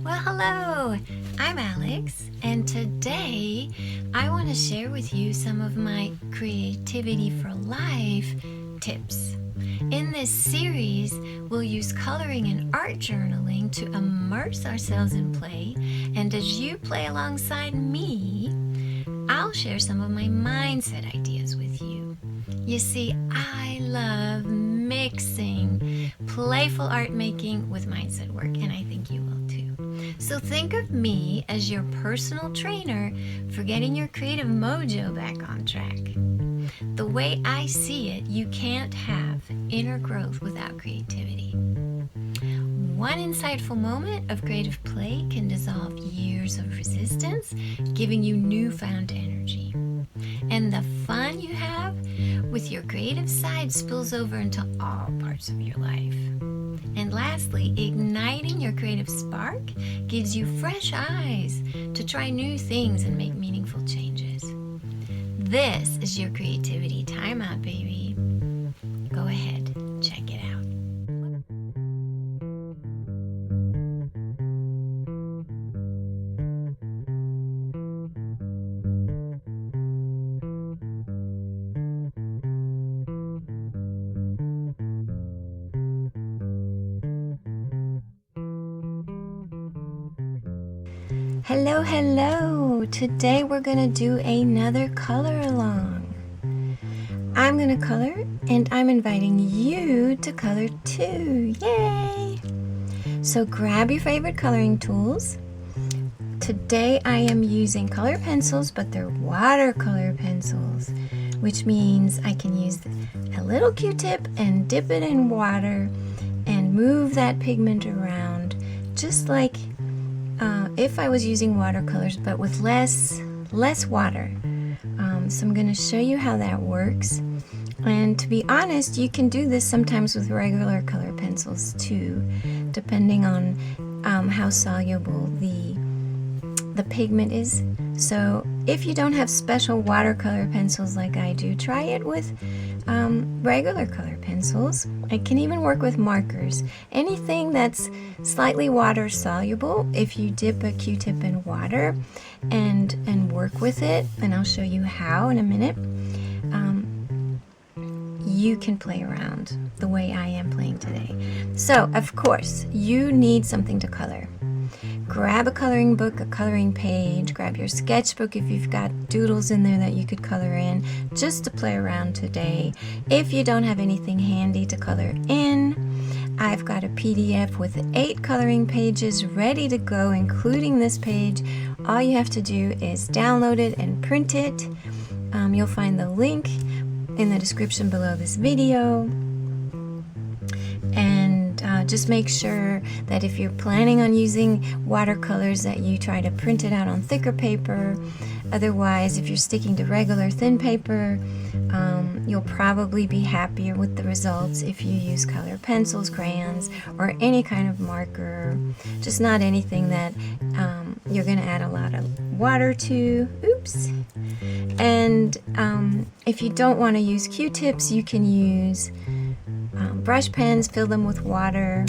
Well, hello, I'm Alex, and today I want to share with you some of my Creativity for Life tips. In this series, we'll use coloring and art journaling to immerse ourselves in play, and as you play alongside me, I'll share some of my mindset ideas with you. You see, I love mixing playful art making with mindset work, and I think you will too. So think of me as your personal trainer for getting your creative mojo back on track. The way I see it, you can't have inner growth without creativity. One insightful moment of creative play can dissolve years of resistance, giving you newfound energy. And the fun you have with your creative side spills over into all parts of your life. And lastly, igniting your creative spark gives you fresh eyes to try new things and make meaningful changes. This is your creativity timeout, baby. Go ahead, check it out. Hello. Today we're going to do another color along. I'm going to color and I'm inviting you to color too. Yay! So grab your favorite coloring tools. Today I am using color pencils, but they're watercolor pencils, which means I can use a little Q-tip and dip it in water and move that pigment around just like if I was using watercolors, but with less water. So I'm going to show you how that works. And to be honest, you can do this sometimes with regular color pencils too, depending on how soluble the pigment is. So if you don't have special watercolor pencils like I do, try it with regular color pencils. It can even work with markers. Anything that's slightly water soluble, if you dip a Q-tip in water and work with it, and I'll show you how in a minute, you can play around the way I am playing today. So, of course, you need something to color. Grab a coloring book, a coloring page, grab your sketchbook if you've got doodles in there that you could color in just to play around today. If you don't have anything handy to color in, I've got a PDF with 8 coloring pages ready to go, including this page. All you have to do is download it and print it. You'll find the link in the description below this video. And just make sure that if you're planning on using watercolors that you try to print it out on thicker paper. Otherwise, if you're sticking to regular thin paper, you'll probably be happier with the results if you use color pencils, crayons, or any kind of marker. Just not anything that you're going to add a lot of water to. Oops. And if you don't want to use Q-tips, you can use brush pens, fill them with water,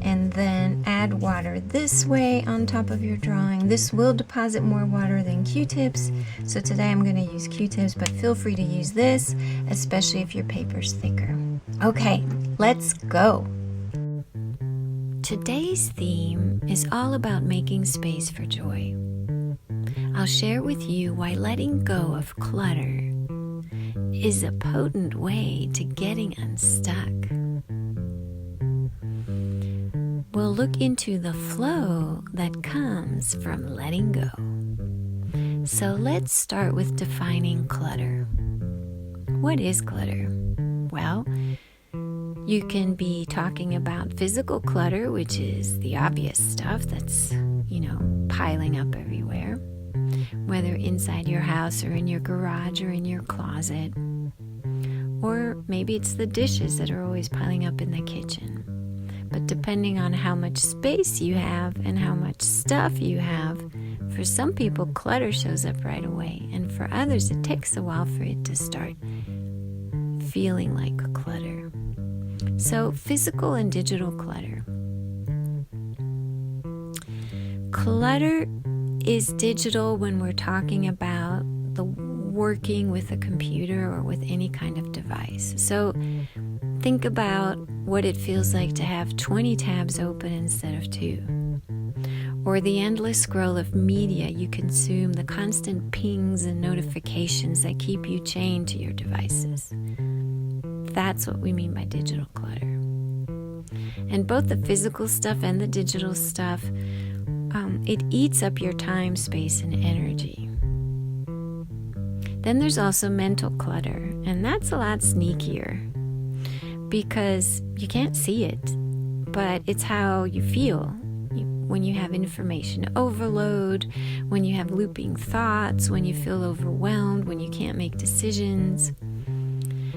and then add water this way on top of your drawing. This will deposit more water than Q-tips, so today I'm going to use Q-tips, but feel free to use this, especially if your paper's thicker. Okay, let's go. Today's theme is all about making space for joy. I'll share with you why letting go of clutter is a potent way to getting unstuck. We'll look into the flow that comes from letting go. So let's start with defining clutter. What is clutter? Well, you can be talking about physical clutter, which is the obvious stuff that's, piling up everywhere, whether inside your house or in your garage or in your closet. Or maybe it's the dishes that are always piling up in the kitchen. But depending on how much space you have and how much stuff you have, for some people clutter shows up right away, and for others it takes a while for it to start feeling like clutter. So physical and digital clutter. Clutter is digital when we're talking about the working with a computer or with any kind of device. So think about what it feels like to have 20 tabs open instead of 2. Or the endless scroll of media you consume, the constant pings and notifications that keep you chained to your devices. That's what we mean by digital clutter. And both the physical stuff and the digital stuff, it eats up your time, space, and energy. Then there's also mental clutter, and that's a lot sneakier because you can't see it, but it's how you feel when you have information overload, when you have looping thoughts, when you feel overwhelmed, when you can't make decisions.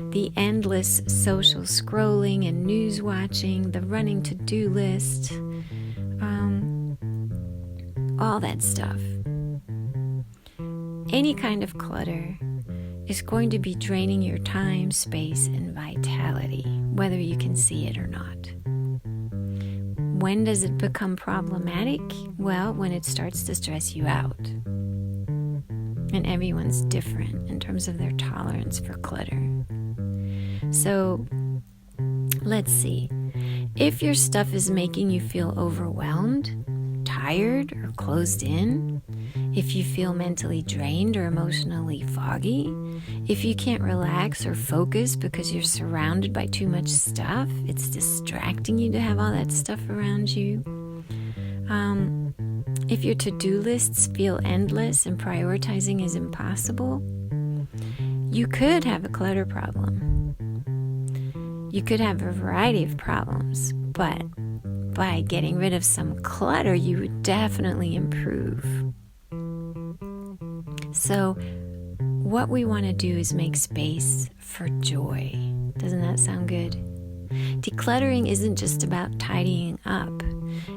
The endless social scrolling and news watching, the running to-do list, all that stuff. Any kind of clutter is going to be draining your time, space, and vitality, whether you can see it or not. When does it become problematic? Well, when it starts to stress you out. And everyone's different in terms of their tolerance for clutter. So, let's see. If your stuff is making you feel overwhelmed, tired, or closed in, if you feel mentally drained or emotionally foggy, if you can't relax or focus because you're surrounded by too much stuff, it's distracting you to have all that stuff around you. If your to-do lists feel endless and prioritizing is impossible, you could have a clutter problem. You could have a variety of problems, but by getting rid of some clutter, you would definitely improve. So what we want to do is make space for joy. Doesn't that sound good? Decluttering isn't just about tidying up.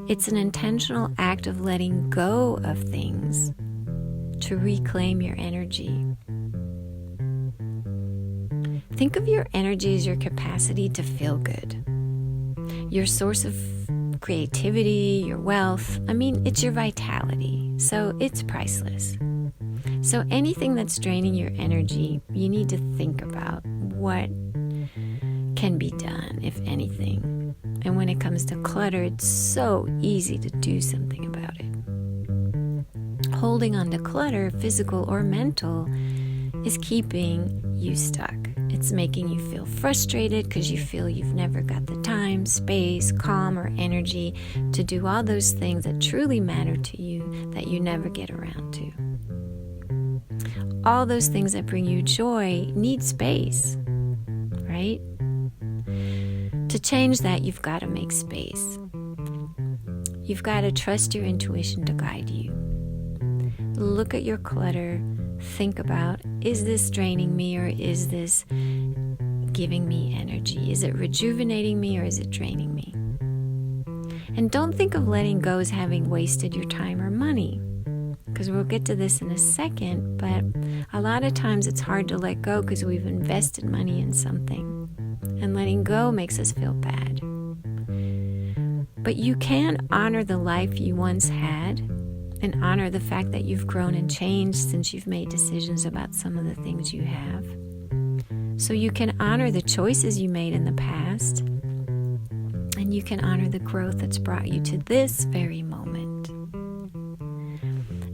It's an intentional act of letting go of things to reclaim your energy. Think of your energy as your capacity to feel good. Your source of creativity, your wealth. It's your vitality. So it's priceless. So anything that's draining your energy, you need to think about what can be done, if anything. And when it comes to clutter, it's so easy to do something about it. Holding on to clutter, physical or mental, is keeping you stuck. It's making you feel frustrated because you feel you've never got the time, space, calm, or energy to do all those things that truly matter to you that you never get around to. All those things that bring you joy need space, right? To change that, you've got to make space. You've got to trust your intuition to guide you. Look at your clutter. Think about, is this draining me or is this giving me energy? Is it rejuvenating me or is it draining me? And don't think of letting go as having wasted your time or money, because we'll get to this in a second, but a lot of times it's hard to let go because we've invested money in something, and letting go makes us feel bad. But you can honor the life you once had and honor the fact that you've grown and changed since you've made decisions about some of the things you have. So you can honor the choices you made in the past, and you can honor the growth that's brought you to this very moment.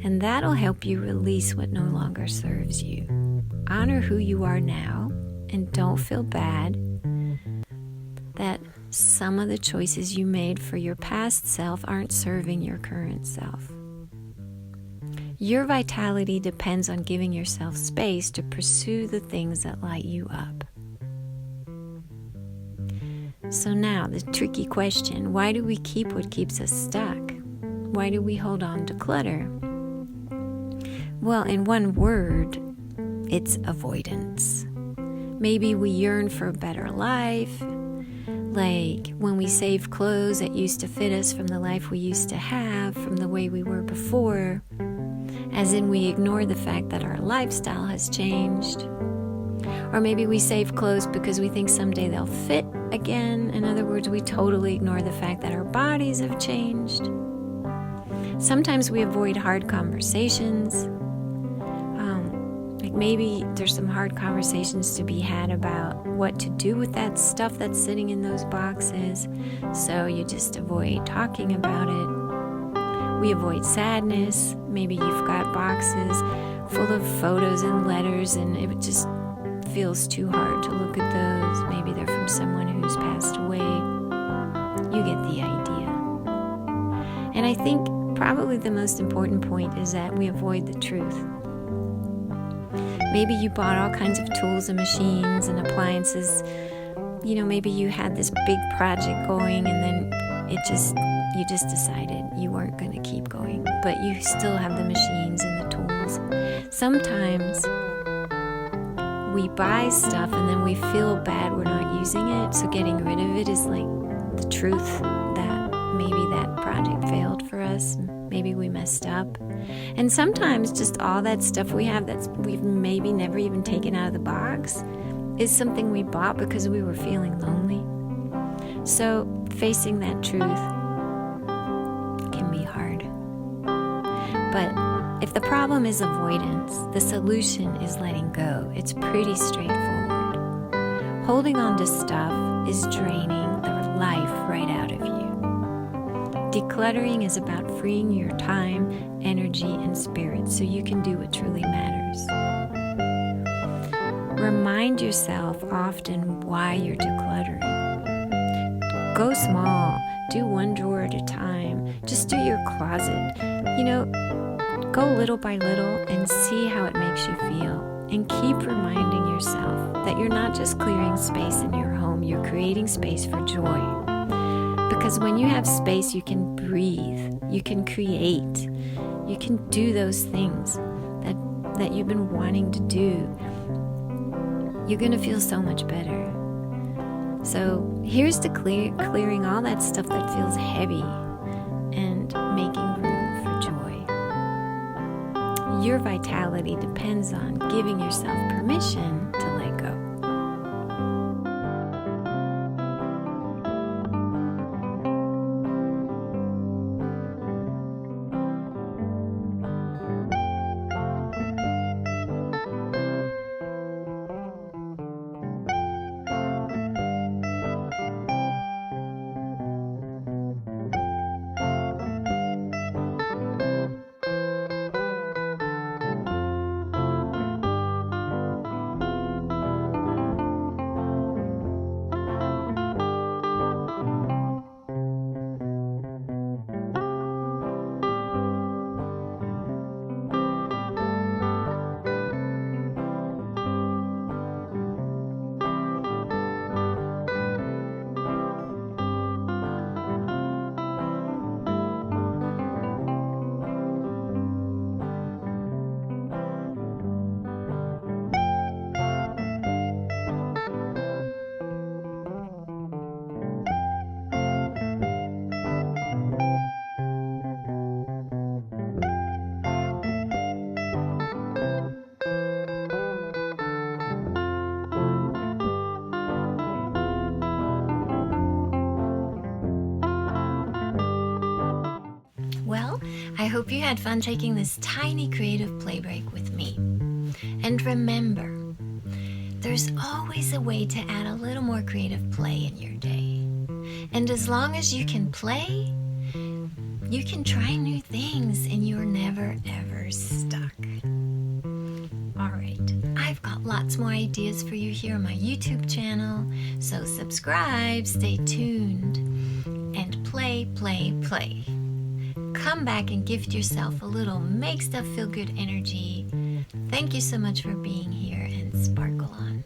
And that'll help you release what no longer serves you. Honor who you are now, and don't feel bad that some of the choices you made for your past self aren't serving your current self. Your vitality depends on giving yourself space to pursue the things that light you up. So now, the tricky question, why do we keep what keeps us stuck? Why do we hold on to clutter? Well, in one word, it's avoidance. Maybe we yearn for a better life, like when we save clothes that used to fit us from the life we used to have, from the way we were before, as in we ignore the fact that our lifestyle has changed. Or maybe we save clothes because we think someday they'll fit again. In other words, we totally ignore the fact that our bodies have changed. Sometimes we avoid hard conversations. Like maybe there's some hard conversations to be had about what to do with that stuff that's sitting in those boxes. So you just avoid talking about it. We avoid sadness. Maybe you've got boxes full of photos and letters and it just feels too hard to look at those. Maybe they're from someone who's passed away. You get the idea. And I think probably the most important point is that we avoid the truth. Maybe you bought all kinds of tools and machines and appliances. Maybe you had this big project going and then you just decided you weren't going to keep going, but you still have the machines and the tools. Sometimes we buy stuff and then we feel bad we're not using it, so getting rid of it is like the truth that maybe that project failed for us. Maybe we messed up. And sometimes just all that stuff we have that we've maybe never even taken out of the box is something we bought because we were feeling lonely. So facing that truth can be hard. But if the problem is avoidance, the solution is letting go. It's pretty straightforward. Holding on to stuff is draining the life right out of you. Decluttering is about freeing your time, energy, and spirit so you can do what truly matters. Remind yourself often why you're decluttering. Go small. Do one drawer at a time. Just do your closet. Go little by little and see how it makes you feel. And keep reminding yourself that you're not just clearing space in your home, you're creating space for joy. Because when you have space, you can breathe, you can create, you can do those things that you've been wanting to do. You're going to feel so much better. So here's to clearing all that stuff that feels heavy and making room for joy. Your vitality depends on giving yourself permission to let go. Well, I hope you had fun taking this tiny creative play break with me. And remember, there's always a way to add a little more creative play in your day. And as long as you can play, you can try new things and you're never ever stuck. Alright, I've got lots more ideas for you here on my YouTube channel, so subscribe, stay tuned, and play, play, play. Come back and gift yourself a little make stuff feel good energy. Thank you so much for being here and sparkle on.